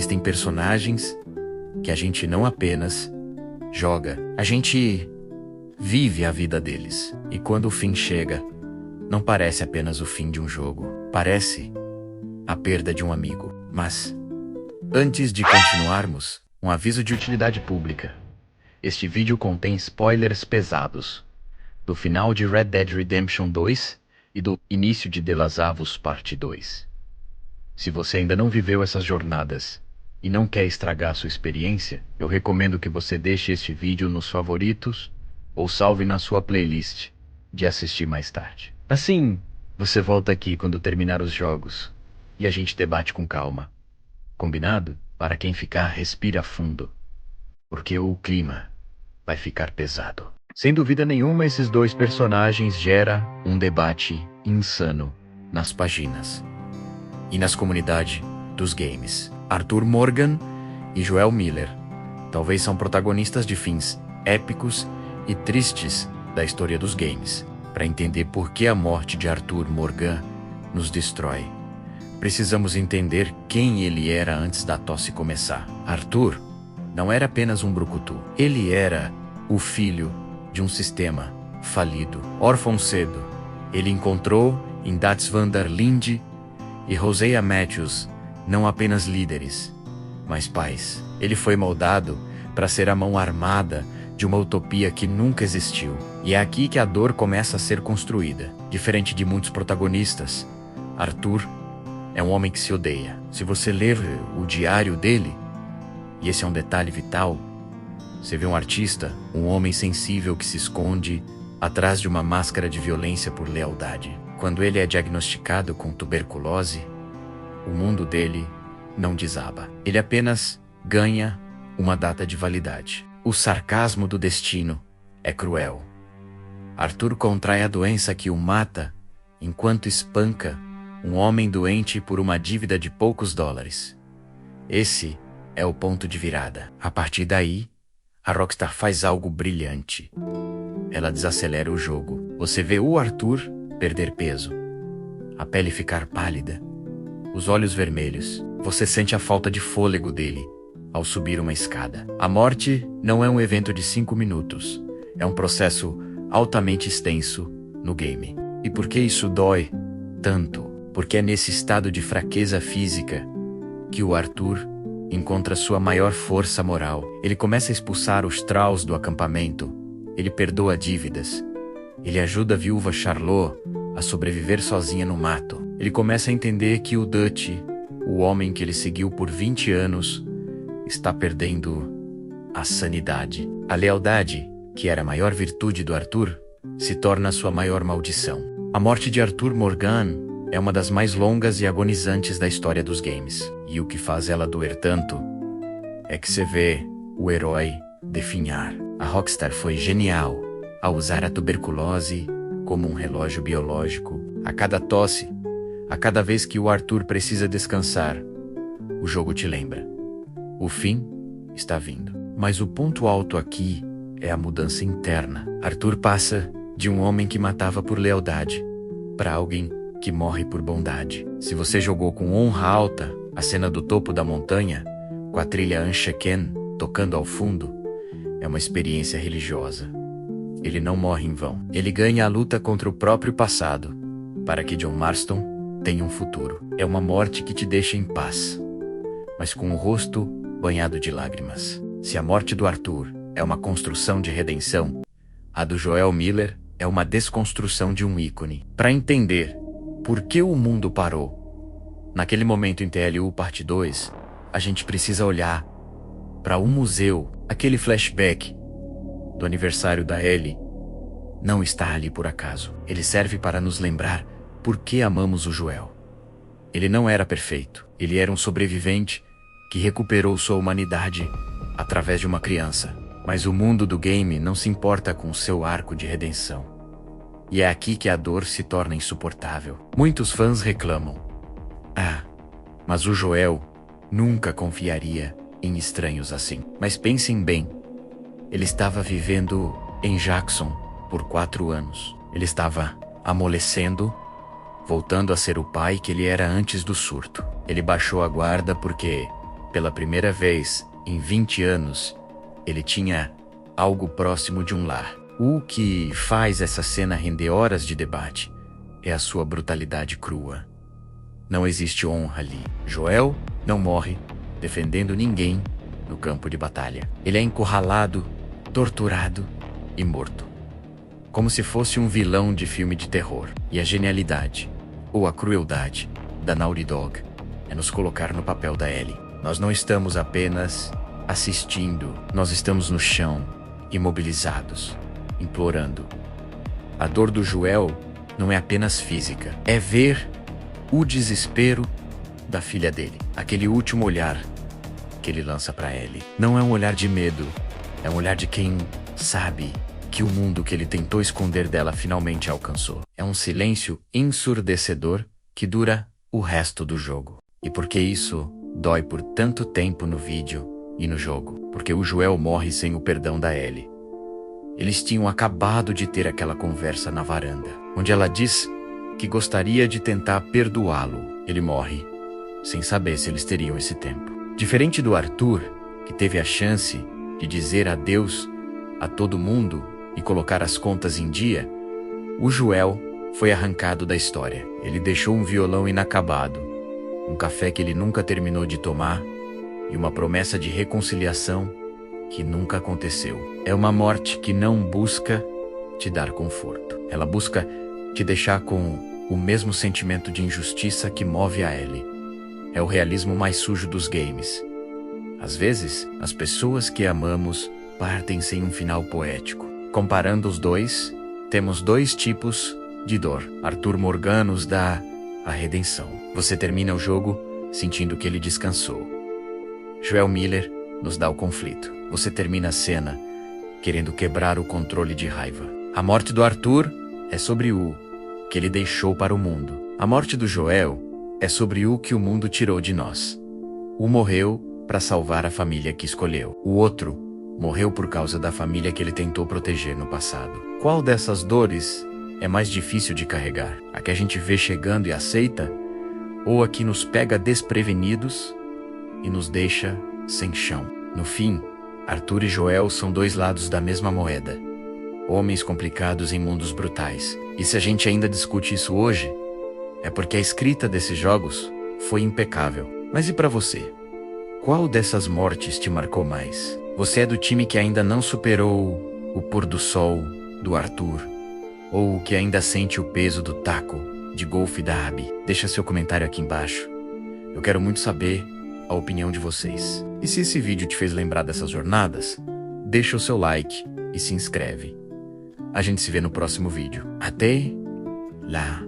Existem personagens que a gente não apenas joga, a gente vive a vida deles. E quando o fim chega, não parece apenas o fim de um jogo, parece a perda de um amigo. Mas, antes de continuarmos, um aviso de utilidade pública. Este vídeo contém spoilers pesados do final de Red Dead Redemption 2 e do início de The Last of Us Parte 2. Se você ainda não viveu essas jornadas e não quer estragar sua experiência, eu recomendo que você deixe este vídeo nos favoritos ou salve na sua playlist de assistir mais tarde. Assim, você volta aqui quando terminar os jogos e a gente debate com calma. Combinado? Para quem ficar, respira fundo, porque o clima vai ficar pesado. Sem dúvida nenhuma, esses dois personagens geram um debate insano nas páginas e nas comunidades dos games. Arthur Morgan e Joel Miller talvez são protagonistas de fins épicos e tristes da história dos games. Para entender por que a morte de Arthur Morgan nos destrói, precisamos entender quem ele era antes da tosse começar. Arthur não era apenas um brucutu. Ele era o filho de um sistema falido. Órfão cedo, ele encontrou em Dats van der Linde e Hosea Matthews não apenas líderes, mas pais. Ele foi moldado para ser a mão armada de uma utopia que nunca existiu. E é aqui que a dor começa a ser construída. Diferente de muitos protagonistas, Arthur é um homem que se odeia. Se você ler o diário dele, e esse é um detalhe vital, você vê um artista, um homem sensível que se esconde atrás de uma máscara de violência por lealdade. Quando ele é diagnosticado com tuberculose, o mundo dele não desaba. Ele apenas ganha uma data de validade. O sarcasmo do destino é cruel. Arthur contrai a doença que o mata enquanto espanca um homem doente por uma dívida de poucos dólares. Esse é o ponto de virada. A partir daí, a Rockstar faz algo brilhante. Ela desacelera o jogo. Você vê o Arthur perder peso, a pele ficar pálida, os olhos vermelhos. Você sente a falta de fôlego dele ao subir uma escada. A morte não é um evento de 5 minutos. É um processo altamente extenso no game. E por que isso dói tanto? Porque é nesse estado de fraqueza física que o Arthur encontra sua maior força moral. Ele começa a expulsar os trolls do acampamento. Ele perdoa dívidas. Ele ajuda a viúva Charlotte a sobreviver sozinha no mato. Ele começa a entender que o Dutch, o homem que ele seguiu por 20 anos, está perdendo a sanidade. A lealdade, que era a maior virtude do Arthur, se torna sua maior maldição. A morte de Arthur Morgan é uma das mais longas e agonizantes da história dos games. E o que faz ela doer tanto é que você vê o herói definhar. A Rockstar foi genial ao usar a tuberculose como um relógio biológico. A cada tosse, a cada vez que o Arthur precisa descansar, o jogo te lembra: o fim está vindo. Mas o ponto alto aqui é a mudança interna. Arthur passa de um homem que matava por lealdade para alguém que morre por bondade. Se você jogou com honra alta, a cena do topo da montanha, com a trilha Ansheken tocando ao fundo, é uma experiência religiosa. Ele não morre em vão. Ele ganha a luta contra o próprio passado, para que John Marston tenha um futuro. É uma morte que te deixa em paz, mas com o rosto banhado de lágrimas. Se a morte do Arthur é uma construção de redenção, a do Joel Miller é uma desconstrução de um ícone. Para entender por que o mundo parou naquele momento em TLU Parte 2, a gente precisa olhar para um museu. Aquele flashback do aniversário da Ellie não está ali por acaso. Ele serve para nos lembrar por que amamos o Joel. Ele não era perfeito. Ele era um sobrevivente que recuperou sua humanidade através de uma criança. Mas o mundo do game não se importa com seu arco de redenção. E é aqui que a dor se torna insuportável. Muitos fãs reclamam: "Ah, mas o Joel nunca confiaria em estranhos assim." Mas pensem bem. Ele estava vivendo em Jackson por 4 anos. Ele estava amolecendo, voltando a ser o pai que ele era antes do surto. Ele baixou a guarda porque Pela primeira vez em 20 anos, ele tinha algo próximo de um lar. O que faz essa cena render horas de debate é a sua brutalidade crua. Não existe honra ali. Joel não morre defendendo ninguém no campo de batalha. Ele é encurralado, torturado e morto. Como se fosse um vilão de filme de terror. E a genialidade, ou a crueldade, da Naughty Dog é nos colocar no papel da Ellie. Nós não estamos apenas assistindo, nós estamos no chão, imobilizados, implorando. A dor do Joel não é apenas física, é ver o desespero da filha dele. Aquele último olhar que ele lança para Ellie. Não é um olhar de medo, é um olhar de quem sabe que o mundo que ele tentou esconder dela finalmente alcançou. É um silêncio ensurdecedor que dura o resto do jogo. E por que isso dói por tanto tempo no vídeo e no jogo? Porque o Joel morre sem o perdão da Ellie. Eles tinham acabado de ter aquela conversa na varanda, onde ela diz que gostaria de tentar perdoá-lo. Ele morre sem saber se eles teriam esse tempo. Diferente do Arthur, que teve a chance de dizer adeus a todo mundo e colocar as contas em dia, o Joel foi arrancado da história. Ele deixou um violão inacabado, um café que ele nunca terminou de tomar e uma promessa de reconciliação que nunca aconteceu. É uma morte que não busca te dar conforto. Ela busca te deixar com o mesmo sentimento de injustiça que move a Ellie. É o realismo mais sujo dos games. Às vezes, as pessoas que amamos partem sem um final poético. Comparando os dois, temos dois tipos de dor. Arthur Morgan nos dá a redenção. Você termina o jogo sentindo que ele descansou. Joel Miller nos dá o conflito. Você termina a cena querendo quebrar o controle de raiva. A morte do Arthur é sobre o que ele deixou para o mundo. A morte do Joel é sobre o que o mundo tirou de nós. Um morreu para salvar a família que escolheu. O outro morreu por causa da família que ele tentou proteger no passado. Qual dessas dores é mais difícil de carregar? A que a gente vê chegando e aceita? Ou a que nos pega desprevenidos e nos deixa sem chão? No fim, Arthur e Joel são dois lados da mesma moeda. Homens complicados em mundos brutais. E se a gente ainda discute isso hoje, é porque a escrita desses jogos foi impecável. Mas e para você? Qual dessas mortes te marcou mais? Você é do time que ainda não superou o pôr do sol do Arthur? Ou que ainda sente o peso do taco de golfe da Abby? Deixa seu comentário aqui embaixo. Eu quero muito saber a opinião de vocês. E se esse vídeo te fez lembrar dessas jornadas, deixa o seu like e se inscreve. A gente se vê no próximo vídeo. Até lá!